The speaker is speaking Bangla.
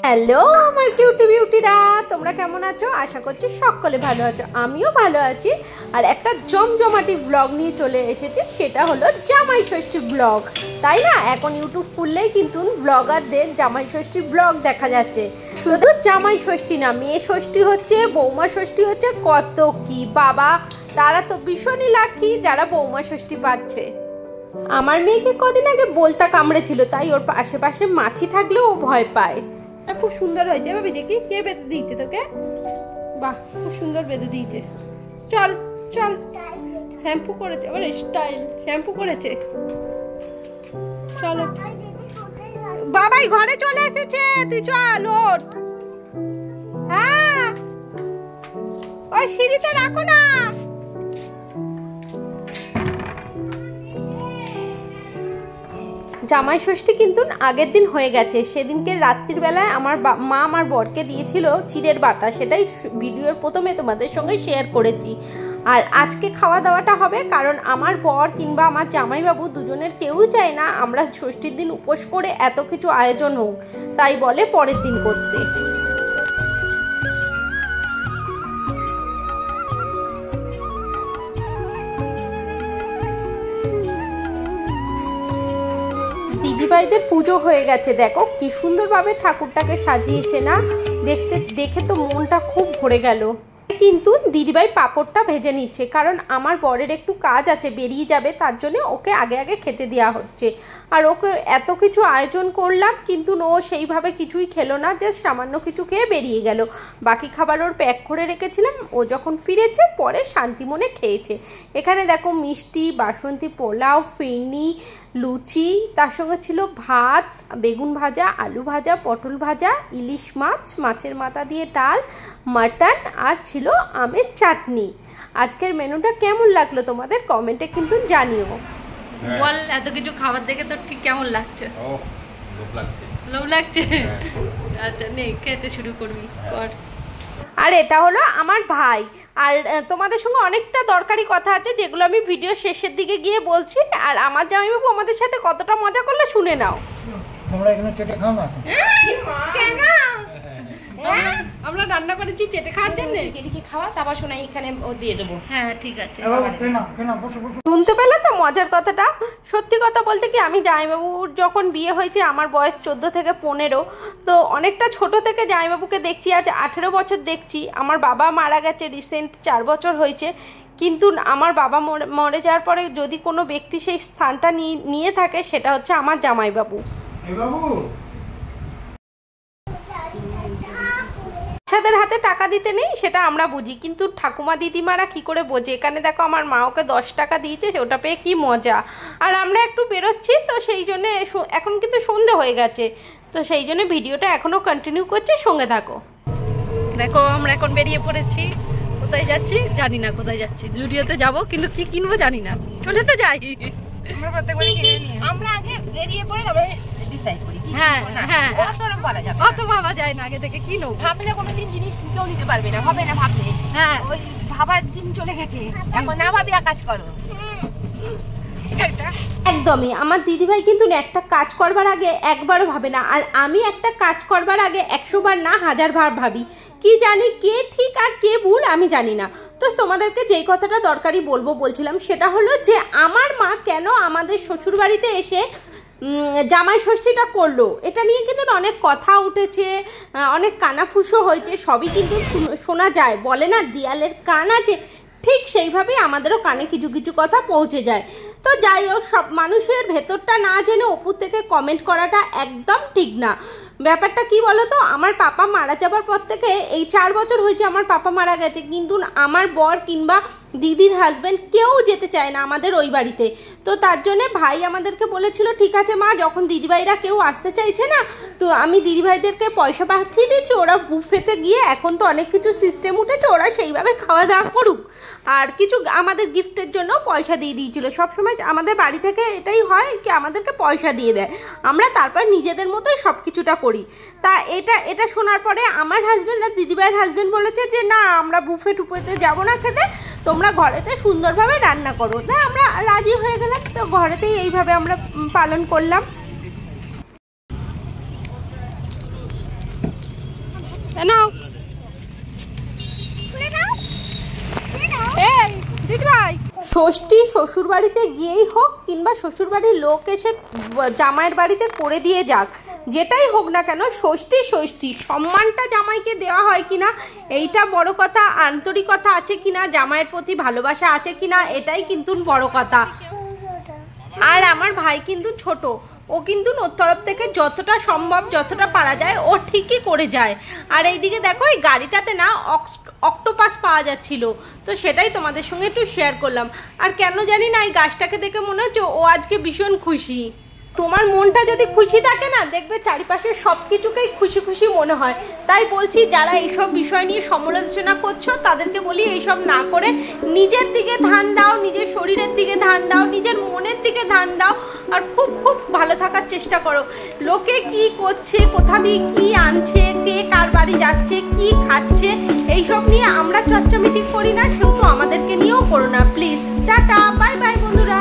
হ্যালো আমার কিউটি বিউটিরা, তোমরা কেমন আছো? আশা করছি সকলে ভালো আছো, আমিও ভালো আছি। আর একটা জমজমাটি ব্লগ নিয়ে চলে এসেছি, সেটা হলো জামাই ষষ্ঠী ব্লগ, তাই না? এখন ইউটিউব খুললেই কিন্তু ব্লগারদের জামাই ষষ্ঠী ব্লগ দেখা যাচ্ছে। শুধু জামাই ষষ্ঠী না, মেয়ে ষষ্ঠী হচ্ছে, বৌমা ষষ্ঠী হচ্ছে, কত কি বাবা! তারা তো ভীষণই লাকি যারা বৌমা ষষ্ঠী পাচ্ছে। আমার মেয়েকে কদিন আগে বলতা কামড়েছিল, তাই ওর আশেপাশে মাছি থাকলেও ও ভয় পায়। খুব সুন্দর হয়েছে ভাবি, দেখি কে বেঁধে দিয়েছে তোকে? বাহ, খুব সুন্দর বেঁধে দিয়েছে। চল চল, শ্যাম্পু করেছে, আবার স্টাইল শ্যাম্পু করেছে। চলো বাবাই ঘরে চলে এসেছে, তুই চল ওঠ। হ্যাঁ ওই সিঁড়িতে রাখো না। জামাই ষষ্ঠী কিন্তু আগের দিন হয়ে গেছে। সেদিনকে রাত্রির বেলায় আমার মা আমার বরকে দিয়েছিল চিড়ের বাটা, সেটাই ভিডিওর প্রথমে তোমাদের সঙ্গে শেয়ার করেছি। আর আজকে খাওয়া দাওয়াটা হবে, কারণ আমার বর কিংবা আমার জামাইবাবু দুজনের কেউই চায় না আমরা ষষ্ঠীর দিন উপোস করে এত কিছু আয়োজন হোক, তাই বলে পরের দিন করতে। দিদিভাইদের পুজো হয়ে গেছে, দেখো কি সুন্দরভাবে ঠাকুরটাকে সাজিয়েছে না, দেখে তো মনটা খুব ভরে গেল। কিন্তু দিদিভাই পাঁপড়টা ভেজে নিচ্ছে, কারণ আমার বরের একটু কাজ আছে, বেরিয়ে যাবে, তার জন্য ওকে আগে আগে খেতে দেওয়া হচ্ছে। আর ওকে এত কিছু আয়োজন করলাম, কিন্তু ও সেইভাবে কিছুই খেলো না, জাস্ট সামান্য কিছু খেয়ে বেরিয়ে গেল। বাকি খাবার ওর প্যাক করে রেখেছিলাম, ও যখন ফিরেছে পরে শান্তি মনে খেয়েছে। এখানে দেখো মিষ্টি, বাসন্তী পোলাও, ফিরনি, লুচি, তার সঙ্গে ছিল ভাত, বেগুন ভাজা, আলু ভাজা, পটল ভাজা, ইলিশ মাছ, মাছের মাথা দিয়ে ডাল, মাটন, আর ছিল আমের চাটনি। আজকের মেনুটা কেমন লাগলো তোমাদের কমেন্টে কিন্তু জানিও। বল, এত কিছু খাবার দেখে তো ঠিক কেমন লাগছে? লোভ লাগছে। আচ্ছা নে, খেতে শুরু করবি, কর। আর এটা হলো আমার ভাই। আর তোমাদের সঙ্গে অনেকটা দরকারি কথা আছে, যেগুলো আমি ভিডিও শেষের দিকে গিয়ে বলছি। আর আমার জামাইবাবু আমাদের সাথে কতটা মজা করলে শুনে নাও। তোমরা এখানে চেটে খাও না কেন? আমরা রান্না করেছি চেটে খাওয়ার জন্য। এদিকে খাওয়া, তারপর শোনাই এখানে ও দিয়ে দেবো। হ্যাঁ ঠিক আছে। শুনতে পেলে তো মজার কথাটা? সত্যি কথা বলতে কি, আমি জামাইবাবুর যখন বিয়ে হয়েছে আমার বয়স 14 থেকে 15, তো অনেকটা ছোট থেকে জামাইবাবুকে দেখছি। আজ 18 বছর দেখছি। আমার বাবা মারা গেছে রিসেন্ট 4 বছর হয়েছে, কিন্তু আমার বাবা মরে যাওয়ার পরে যদি কোনো ব্যক্তি সেই স্থানটা নিয়ে থাকে, সেটা হচ্ছে আমার জামাইবাবু। বাচ্চাদের হাতে টাকা দিতে নেই সেটা আমরা বুঝি, কিন্তু ঠাকুমা দিদিমারা কি করে বোঝে? এখানে দেখো আমার মা ওকে 10 টাকা দিয়েছে, ওটা পেয়ে কি মজা। আর আমরা একটু বেরোচ্ছি, তো সেই জন্য এখন কিন্তু সন্ধে হয়ে গেছে, তো সেই জন্য ভিডিওটা এখনো কন্টিনিউ করছে, সঙ্গে থাকো। দেখো আমরা এখন বেরিয়ে পড়েছি। কোথায় যাচ্ছি জানি না, কোথায় যাচ্ছি, জুডিওতে যাবো, কিন্তু কি কিনবো জানি না। চলে তো যাই, আমরা প্রত্যেকবারই কিনে নিই। আমরা আগে বেরিয়ে পড়ে তারপরে ডিসাইড করি। হ্যাঁ হ্যাঁ, অত ভাবা যায় না আগে থেকে, কি নেবো ভাবলে কোনোদিন জিনিস কেউ নিতে পারবে না, হবে না ভাবলে। হ্যাঁ, ওই ভাবার দিন চলে গেছে, এখন না ভাবিয়া কাজ করো। একদমই, আমার দিদিভাই কিন্তু একটা কাজ করবার আগে একবারও ভাবে না, আর আমি একটা কাজ করবার আগে 100 বার না 1000 বার ভাবি। কি জানি কে ঠিক আর কে ভুল আমি জানি না। তো তোমাদেরকে যেই কথাটা দরকারি বলছিলাম, সেটা হলো যে আমার মা কেন আমাদের শ্বশুরবাড়িতে এসে জামাই ষষ্ঠীটা করলো, এটা নিয়ে কিন্তু অনেক কথা উঠেছে, অনেক কানাফুসো হয়েছে, সবই কিন্তু শোনা যায়। বলে না দেয়ালের কান আছে, ঠিক সেইভাবেই আমাদেরও কানে কিছু কিছু কথা পৌঁছে যায়। তো যাই হোক, সব মানুষের ভেতরটা না জেনে ওপর থেকে কমেন্ট করাটা একদম ঠিক না। ব্যাপারটা কি বলো তো, আমার পাপা মারা যাবার পর থেকে এই 4 বছর হয়েছে আমার পাপা মারা গেছে, কিন্তু আমার বর কিংবা দিদির হাজব্যান্ড কেউ যেতে চায় না আমাদের ওই বাড়িতে। তো তার জন্যে ভাই আমাদেরকে বলেছিল, ঠিক আছে মা, যখন দিদিভাইরা কেউ আসতে চাইছে না, তো আমি দিদিভাইদেরকে পয়সা পাঠিয়ে দিয়েছি, ওরা বুফেতে গিয়ে, এখন তো অনেক কিছু সিস্টেম উঠেছে, ওরা সেইভাবে খাওয়া দাওয়া করুক। আর কিছু আমাদের গিফটের জন্য পয়সা দিয়ে দিয়েছিল। সবসময় আমাদের বাড়ি থেকে এটাই হয় কি, আমাদেরকে পয়সা দিয়ে দেয়, আমরা তারপর নিজেদের মতোই সব কিছুটা করি। তা এটা শোনার পরে আমার হাজব্যান্ড আর দিদিভাইয়ের হাজব্যান্ড বলেছে যে না, আমরা বুফে টুফেতে যাবো না খেতে, তোমরা ঘরেতে সুন্দরভাবে রান্না করো। তাই আমরা রাজি হয়ে গেলাম, তো ঘরেতেই এইভাবে আমরা পালন করলাম। নাও এই দিদিভাই, ষষ্ঠী শ্বশুরবাড়িতে গিয়েই হোক কিংবা শ্বশুরবাড়ির লোক এসে জামাইয়ের বাড়িতে করে দিয়ে যাক, যেটাই হোক না কেন, ষষ্ঠী ষষ্ঠী সম্মানটা জামাইকে দেওয়া হয় কিনা এইটা বড় কথা, আন্তরিকতা আছে কিনা, জামাইয়ের প্রতি ভালোবাসা আছে কিনা এটাই কিন্তু বড় কথা। আর আমার ভাই কিন্তু ছোট, ও কিন্তু ওর তরফ থেকে যতটা সম্ভব যতটা পারা যায় ও ঠিকই করে যায়। আর এইদিকে দেখো এই গাড়িটাতে না অক্টোপাস পাওয়া যাচ্ছিল, তো সেটাই তোমাদের সঙ্গে একটু শেয়ার করলাম। আর কেন জানি না এই গাছটাকে দেখে মনে হচ্ছে ও আজকে ভীষণ খুশি। তোমার মনটা যদি খুশি থাকে না, দেখবে চারিপাশে সব কিছুকেই খুশি খুশি মনে হয়। তাই বলছি, যারা এইসব বিষয় নিয়ে সমালোচনা করছো তাদেরকে বলি এইসব না করে নিজের দিকে ধ্যান দাও, নিজের শরীরের দিকে ধ্যান দাও, নিজের মনের দিকে ধ্যান দাও, আর খুব খুব ভালো থাকার চেষ্টা করো। লোকে কি করছে, কোথা দিয়ে কি আনছে, কে কার বাড়ি যাচ্ছে, কি খাচ্ছে, এইসব নিয়ে আমরা চর্চা মিটিং করি না, সেহেতু আমাদেরকে নিয়েও করো না প্লিজ। টাটা, বাই বাই বন্ধুরা।